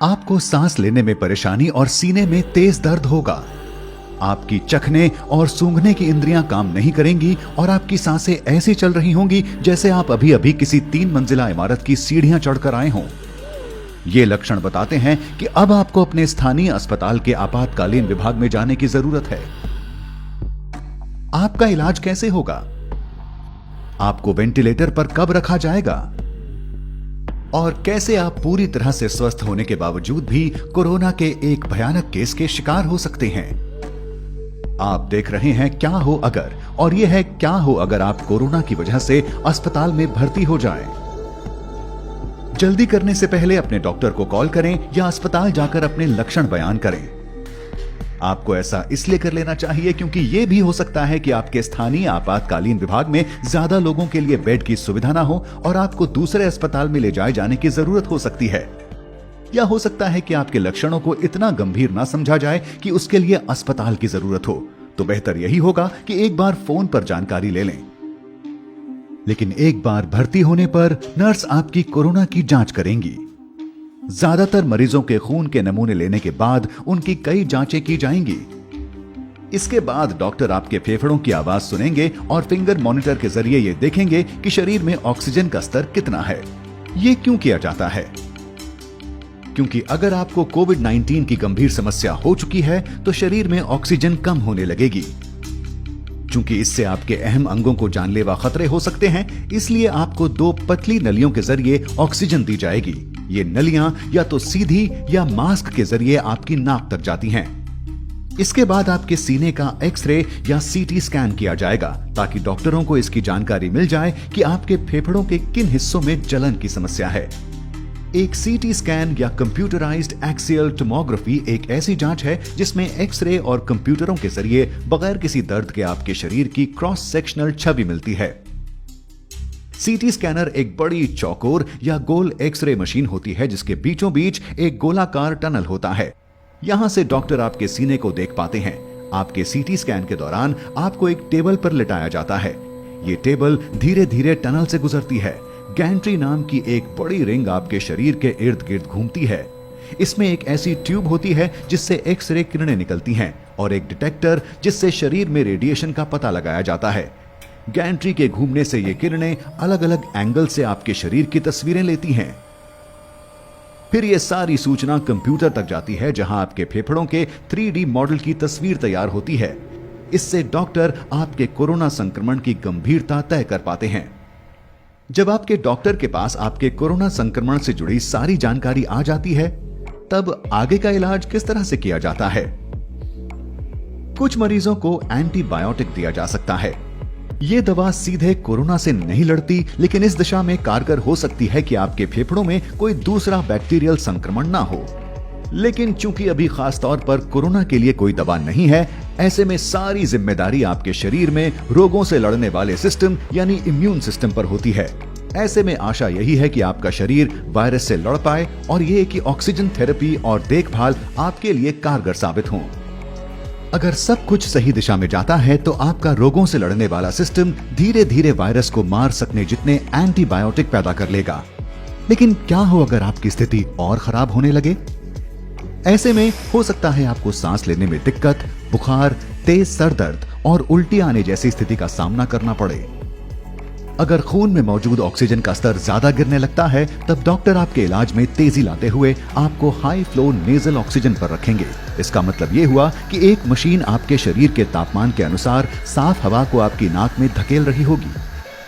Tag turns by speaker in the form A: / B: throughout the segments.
A: आपको सांस लेने में परेशानी और सीने में तेज दर्द होगा। आपकी चखने और सूंघने की इंद्रियां काम नहीं करेंगी और आपकी सांसें ऐसी चल रही होंगी जैसे आप अभी अभी किसी 3 मंजिला इमारत की सीढ़ियां चढ़कर आए हों। ये लक्षण बताते हैं कि अब आपको अपने स्थानीय अस्पताल के आपातकालीन विभाग में जाने की जरूरत है। आपका इलाज कैसे होगा? आपको वेंटिलेटर पर कब रखा जाएगा? और कैसे आप पूरी तरह से स्वस्थ होने के बावजूद भी कोरोना के एक भयानक केस के शिकार हो सकते हैं। आप देख रहे हैं क्या हो अगर, और यह है क्या हो अगर आप कोरोना की वजह से अस्पताल में भर्ती हो जाएं। जल्दी करने से पहले अपने डॉक्टर को कॉल करें या अस्पताल जाकर अपने लक्षण बयान करें। आपको ऐसा इसलिए कर लेना चाहिए क्योंकि यह भी हो सकता है कि आपके स्थानीय आपातकालीन विभाग में ज्यादा लोगों के लिए बेड की सुविधा ना हो और आपको दूसरे अस्पताल में ले जाए जाने की जरूरत हो सकती है। या हो सकता है कि आपके लक्षणों को इतना गंभीर ना समझा जाए कि उसके लिए अस्पताल की जरूरत हो। तो बेहतर यही होगा कि एक बार फोन पर जानकारी ले लें। लेकिन एक बार भर्ती होने पर नर्स आपकी कोरोना की जांच करेंगी। ज्यादातर मरीजों के खून के नमूने लेने के बाद उनकी कई जांचें की जाएंगी। इसके बाद डॉक्टर आपके फेफड़ों की आवाज सुनेंगे और फिंगर मॉनिटर के जरिए ये देखेंगे कि शरीर में ऑक्सीजन का स्तर कितना है। ये क्यों किया जाता है? क्योंकि अगर आपको कोविड-19 की गंभीर समस्या हो चुकी है तो शरीर में ऑक्सीजन कम होने लगेगी। चूंकि इससे आपके अहम अंगों को जानलेवा खतरे हो सकते हैं, इसलिए आपको 2 पतली नलियों के जरिए ऑक्सीजन दी जाएगी। ये नलियां या तो सीधी या मास्क के जरिए आपकी नाक तक जाती हैं। इसके बाद आपके सीने का एक्सरे या सीटी स्कैन किया जाएगा ताकि डॉक्टरों को इसकी जानकारी मिल जाए कि आपके फेफड़ों के किन हिस्सों में जलन की समस्या है। एक सीटी स्कैन या कंप्यूटराइज्ड एक्सियल टोमोग्राफी एक ऐसी जांच है जिसमें एक्सरे और कंप्यूटरों के जरिए बगैर किसी दर्द के आपके शरीर की क्रॉस सेक्शनल छवि मिलती है। सीटी स्कैनर एक बड़ी चौकोर या गोल एक्सरे मशीन होती है जिसके बीचों बीच एक गोलाकार टनल होता है। यहां से डॉक्टर आपके सीने को देख पाते हैं। आपके सीटी स्कैन के दौरान आपको एक टेबल पर लिटाया जाता है। ये टेबल धीरे धीरे टनल से गुजरती है। गैंट्री नाम की एक बड़ी रिंग आपके शरीर के इर्द गिर्द घूमती है। इसमें एक ऐसी ट्यूब होती है जिससे एक्सरे किरणें निकलती हैं और एक डिटेक्टर जिससे शरीर में रेडिएशन का पता लगाया जाता है। गैंट्री के घूमने से ये किरणें अलग अलग एंगल से आपके शरीर की तस्वीरें लेती हैं। फिर ये सारी सूचना कंप्यूटर तक जाती है जहां आपके फेफड़ों के 3D मॉडल की तस्वीर तैयार होती है। इससे डॉक्टर आपके कोरोना संक्रमण की गंभीरता तय कर पाते हैं। जब आपके डॉक्टर के पास आपके कोरोना संक्रमण से जुड़ी सारी जानकारी आ जाती है, तब आगे का इलाज किस तरह से किया जाता है? कुछ मरीजों को एंटीबायोटिक दिया जा सकता है। यह दवा सीधे कोरोना से नहीं लड़ती, लेकिन इस दिशा में कारगर हो सकती है कि आपके फेफड़ों में कोई दूसरा बैक्टीरियल संक्रमण ना हो। लेकिन चूंकि अभी खास तौर पर कोरोना के लिए कोई दवा नहीं है, ऐसे में सारी जिम्मेदारी आपके शरीर में रोगों से लड़ने वाले सिस्टम यानी इम्यून सिस्टम पर होती है। ऐसे में आशा यही है कि आपका शरीर वायरस से लड़ पाए और ये कि ऑक्सीजन थेरेपी और देखभाल आपके लिए कारगर साबित हों। अगर सब कुछ सही दिशा में जाता है तो आपका रोगों से लड़ने वाला सिस्टम धीरे धीरे वायरस को मार सकने जितने एंटीबायोटिक पैदा कर लेगा। लेकिन क्या हो अगर आपकी स्थिति और खराब होने लगे? ऐसे में हो सकता है आपको सांस लेने में दिक्कत, बुखार, तेज सर दर्द और उल्टी आने जैसी स्थिति का सामना करना पड़े। अगर खून में मौजूद ऑक्सीजन का स्तर ज्यादा गिरने लगता है, तब डॉक्टर आपके इलाज में तेजी लाते हुए आपको हाई फ्लो नेजल ऑक्सीजन पर रखेंगे। इसका मतलब ये हुआ कि एक मशीन आपके शरीर के तापमान के अनुसार साफ हवा को आपकी नाक में धकेल रही होगी।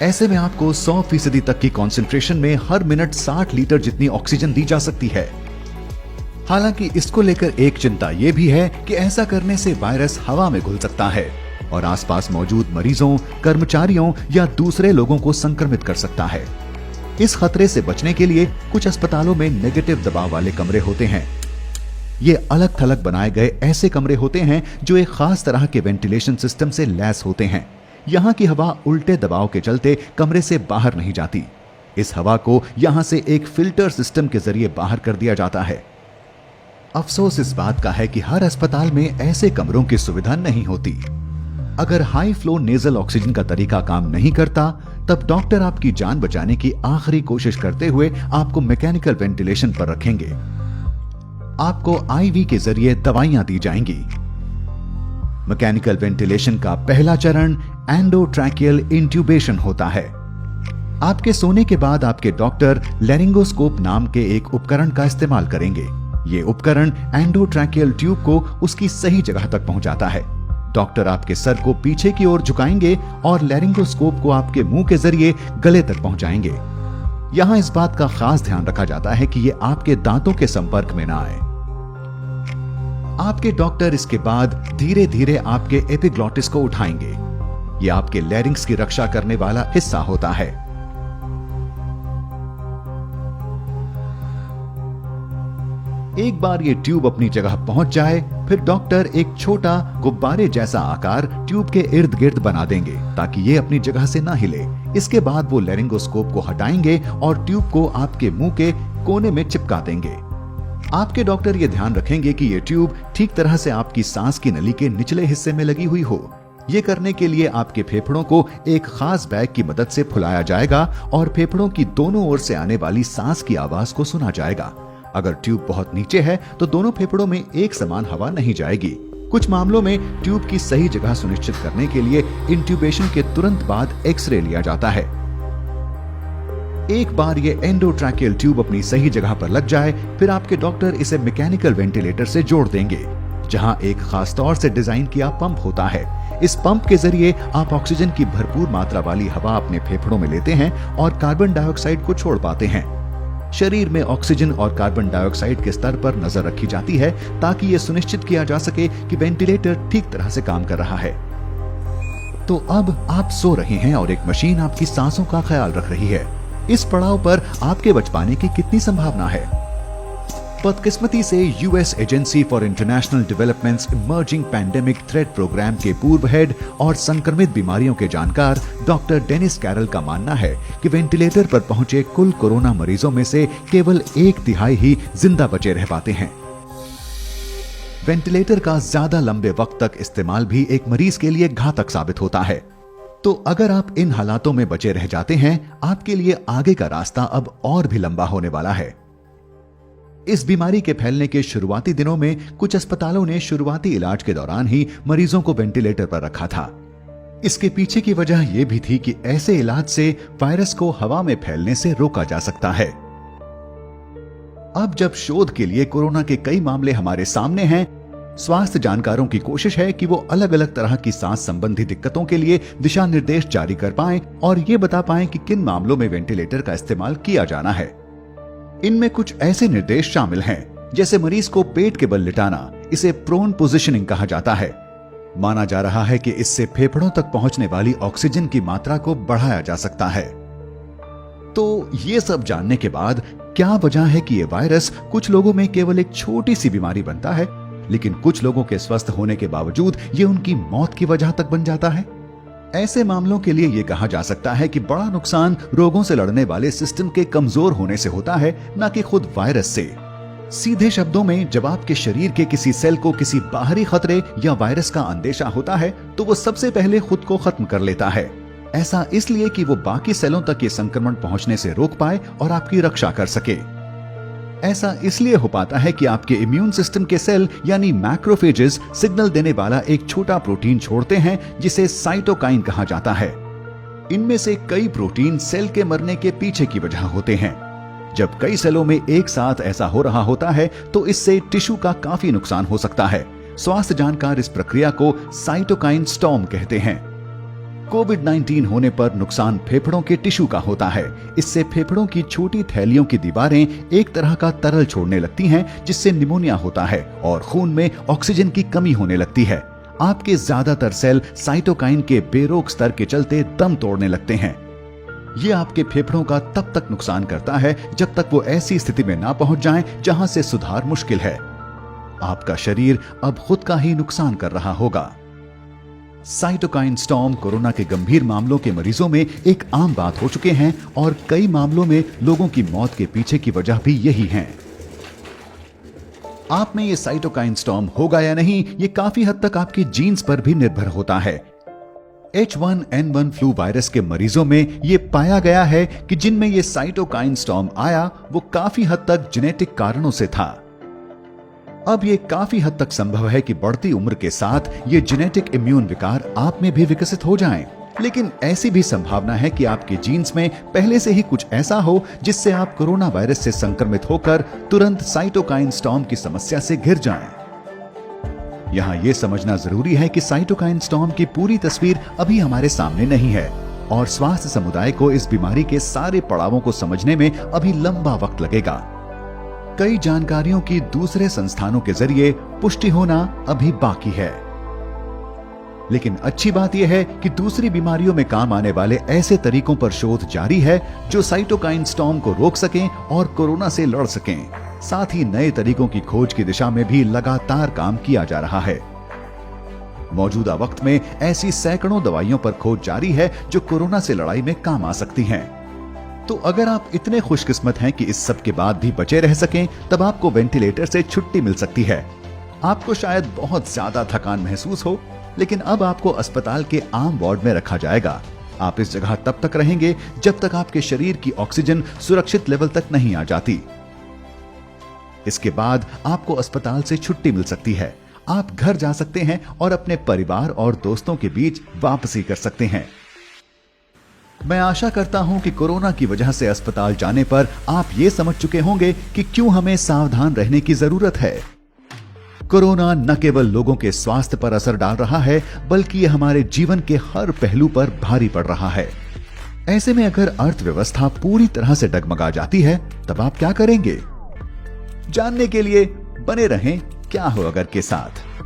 A: ऐसे में आपको 100% तक की कॉन्सेंट्रेशन में हर मिनट 60 लीटर जितनी ऑक्सीजन दी जा सकती है। हालांकि इसको लेकर एक चिंता यह भी है कि ऐसा करने से वायरस हवा में घुल सकता है और आसपास मौजूद मरीजों, कर्मचारियों या दूसरे लोगों को संक्रमित कर सकता है। इस खतरे से बचने के लिए कुछ अस्पतालों में नेगेटिव दबाव वाले कमरे होते हैं। ये अलग थलग बनाए गए ऐसे कमरे होते हैं जो एक खास तरह के वेंटिलेशन सिस्टम से लैस होते हैं। यहाँ की हवा उल्टे दबाव के चलते कमरे से बाहर नहीं जाती। इस हवा को यहाँ से एक फिल्टर सिस्टम के जरिए बाहर कर दिया जाता है। अफसोस इस बात का है कि हर अस्पताल में ऐसे कमरों की सुविधा नहीं होती। अगर हाई फ्लो नेजल ऑक्सीजन का तरीका काम नहीं करता, तब डॉक्टर आपकी जान बचाने की आखिरी कोशिश करते हुए आपको मैकेनिकल वेंटिलेशन पर रखेंगे। आपको आईवी के जरिए दवाइयां दी जाएंगी। मैकेनिकल वेंटिलेशन का पहला चरण एंडोट्रैकियल इंट्यूबेशन होता है। आपके सोने के बाद आपके डॉक्टर लैरिंगोस्कोप नाम के एक उपकरण का इस्तेमाल करेंगे। ये उपकरण एंडोट्रैकियल ट्यूब को उसकी सही जगह तक पहुंचाता है। डॉक्टर आपके सर को पीछे की ओर झुकाएंगे और लैरिंगोस्कोप को आपके मुंह के जरिए गले तक पहुंचाएंगे। यहां इस बात का खास ध्यान रखा जाता है कि यह आपके दांतों के संपर्क में ना आए। आपके डॉक्टर इसके बाद धीरे धीरे आपके एपिग्लॉटिस को उठाएंगे। यह आपके लैरिंग्स की रक्षा करने वाला हिस्सा होता है। एक बार ये ट्यूब अपनी जगह पहुंच जाए, फिर डॉक्टर एक छोटा गुब्बारे जैसा आकार ट्यूब के इर्द गिर्द बना देंगे ताकि ये अपनी जगह से ना हिले। इसके बाद वो लैरिंगोस्कोप को हटाएंगे और ट्यूब को आपके मुंह के कोने में चिपका देंगे। आपके डॉक्टर ये ध्यान रखेंगे कि ये ट्यूब ठीक तरह से आपकी सांस की नली के निचले हिस्से में लगी हुई हो। ये करने के लिए आपके फेफड़ों को एक खास बैग की मदद से फुलाया जाएगा और फेफड़ों की दोनों ओर से आने वाली सांस की आवाज को सुना जाएगा। अगर ट्यूब बहुत नीचे है तो दोनों फेफड़ों में एक समान हवा नहीं जाएगी। कुछ मामलों में ट्यूब की सही जगह सुनिश्चित करने के लिए इंट्यूबेशन के तुरंत बाद एक्सरे लिया जाता है। एक बार ये एंडोट्रैकियल ट्यूब अपनी सही जगह पर लग जाए, फिर आपके डॉक्टर इसे मैकेनिकल वेंटिलेटर से जोड़ देंगे, जहां एक खास तौर से डिजाइन किया पंप होता है। इस पंप के जरिए आप ऑक्सीजन की भरपूर मात्रा वाली हवा अपने फेफड़ों में लेते हैं और कार्बन डाइऑक्साइड को छोड़ पाते हैं। शरीर में ऑक्सीजन और कार्बन डाइऑक्साइड के स्तर पर नजर रखी जाती है ताकि यह सुनिश्चित किया जा सके कि वेंटिलेटर ठीक तरह से काम कर रहा है। तो अब आप सो रहे हैं और एक मशीन आपकी सांसों का ख्याल रख रही है। इस पड़ाव पर आपके बच पाने की कितनी संभावना है? बदकिस्मती से US agency for international developments emerging pandemic threat programme के पूर्व हेड और संक्रमित बीमारियों के जानकार डॉक्टर डेनिस कैरल का मानना है कि वेंटिलेटर पर पहुंचे कुल कोरोना मरीजों में से केवल 1/3 ही जिंदा बचे रह पाते हैं। वेंटिलेटर का ज्यादा लंबे वक्त तक इस्तेमाल भी एक मरीज के लिए घातक साबित होता है। तो अगर आप इन हालातों में बचे रह जाते हैं, आपके लिए आगे का रास्ता अब और भी लंबा होने वाला है। इस बीमारी के फैलने के शुरुआती दिनों में कुछ अस्पतालों ने शुरुआती इलाज के दौरान ही मरीजों को वेंटिलेटर पर रखा था। इसके पीछे की वजह यह भी थी कि ऐसे इलाज से वायरस को हवा में फैलने से रोका जा सकता है। अब जब शोध के लिए कोरोना के कई मामले हमारे सामने हैं, स्वास्थ्य जानकारों की कोशिश है कि वो अलग अलग तरह की सांस संबंधी दिक्कतों के लिए दिशा निर्देश जारी कर पाएं और ये बता पाएं कि किन मामलों में वेंटिलेटर का इस्तेमाल किया जाना है। इनमें कुछ ऐसे निर्देश शामिल हैं, जैसे मरीज को पेट के बल लिटाना, इसे प्रोन पोजिशनिंग कहा जाता है। माना जा रहा है कि इससे फेफड़ों तक पहुंचने वाली ऑक्सीजन की मात्रा को बढ़ाया जा सकता है। तो ये सब जानने के बाद क्या वजह है कि ये वायरस कुछ लोगों में केवल एक छोटी सी बीमारी बनता है, लेकिन कुछ लोगों के स्वस्थ होने के बावजूद ये उनकी मौत की वजह तक बन जाता है? ऐसे मामलों के लिए यह कहा जा सकता है कि बड़ा नुकसान रोगों से लड़ने वाले सिस्टम के कमजोर होने से होता है, न कि खुद वायरस से। सीधे शब्दों में, जब आपके शरीर के किसी सेल को किसी बाहरी खतरे या वायरस का अंदेशा होता है, तो वो सबसे पहले खुद को खत्म कर लेता है। ऐसा इसलिए कि वो बाकी सेलों तक ये संक्रमण पहुंचने से रोक पाए और आपकी रक्षा कर सके। ऐसा इसलिए हो पाता है कि आपके इम्यून सिस्टम के सेल यानी मैक्रोफेजेस सिग्नल देने वाला एक छोटा प्रोटीन छोड़ते हैं जिसे साइटोकाइन कहा जाता है। इनमें से कई प्रोटीन सेल के मरने के पीछे की वजह होते हैं। जब कई सेलों में एक साथ ऐसा हो रहा होता है तो इससे टिश्यू का काफी नुकसान हो सकता है। स्वास्थ्य जानकार इस प्रक्रिया को साइटोकाइन स्टॉर्म कहते हैं। कोविड-19 होने पर नुकसान फेफड़ों के टिश्यू का होता है। इससे फेफड़ों की छोटी थैलियों की दीवारें एक तरह का तरल छोड़ने लगती हैं, जिससे निमोनिया होता है और खून में ऑक्सीजन की कमी होने लगती है। आपके ज्यादातर सेल साइटोकाइन के बेरोक स्तर के चलते दम तोड़ने लगते हैं। ये आपके फेफड़ों का तब तक नुकसान करता है जब तक वो ऐसी स्थिति में ना पहुंच जाएं जहां से सुधार मुश्किल है। आपका शरीर अब खुद का ही नुकसान कर रहा होगा। साइटोकाइन स्टॉर्म कोरोना के गंभीर मामलों के मरीजों में एक आम बात हो चुके हैं और कई मामलों में लोगों की मौत के पीछे की वजह भी यही है। आप में ये साइटोकाइन स्टॉर्म होगा या नहीं, ये काफी हद तक आपके जीन्स पर भी निर्भर होता है। H1N1 फ्लू वायरस के मरीजों में ये पाया गया है कि जिनमें ये साइटोकाइन स्टॉर्म आया वो काफी हद तक जेनेटिक कारणों से था। अब ये काफी हद तक संभव है कि बढ़ती उम्र के साथ ये जेनेटिक इम्यून विकार आप में भी विकसित हो जाएं। लेकिन ऐसी भी संभावना है कि आपके जीन्स में पहले से ही कुछ ऐसा हो जिससे आप कोरोना वायरस से संक्रमित होकर तुरंत साइटोकाइन स्टॉर्म की समस्या से घिर जाएं। यहाँ ये समझना जरूरी है कि साइटोकाइन स्टॉर्म की पूरी तस्वीर अभी हमारे सामने नहीं है और स्वास्थ्य समुदाय को इस बीमारी के सारे पड़ावों को समझने में अभी लंबा वक्त लगेगा। कई जानकारियों की दूसरे संस्थानों के जरिए पुष्टि होना अभी बाकी है। लेकिन अच्छी बात यह है कि दूसरी बीमारियों में काम आने वाले ऐसे तरीकों पर शोध जारी है जो साइटोकाइन स्टॉर्म को रोक सकें और कोरोना से लड़ सकें। साथ ही नए तरीकों की खोज की दिशा में भी लगातार काम किया जा रहा है। मौजूदा वक्त में ऐसी सैकड़ों दवाइयों पर खोज जारी है जो कोरोना से लड़ाई में काम आ सकती हैं। तो अगर आप इतने खुशकिस्मत हैं कि इस सब के बाद भी बचे रह सकें, तब आपको वेंटिलेटर से छुट्टी मिल सकती है। आपको शायद बहुत ज्यादा थकान महसूस हो, लेकिन अब आपको अस्पताल के आम वार्ड में रखा जाएगा। आप इस जगह तब तक रहेंगे जब तक आपके शरीर की ऑक्सीजन सुरक्षित लेवल तक नहीं आ जाती। इसके बाद आपको अस्पताल से छुट्टी मिल सकती है। आप घर जा सकते हैं और अपने परिवार और दोस्तों के बीच वापसी कर सकते हैं। मैं आशा करता हूं कि कोरोना की वजह से अस्पताल जाने पर आप ये समझ चुके होंगे कि क्यों हमें सावधान रहने की जरूरत है। कोरोना न केवल लोगों के स्वास्थ्य पर असर डाल रहा है, बल्कि ये हमारे जीवन के हर पहलू पर भारी पड़ रहा है। ऐसे में अगर अर्थव्यवस्था पूरी तरह से डगमगा जाती है, तब आप क्या करेंगे? जानने के लिए बने रहें क्या हो अगर के साथ।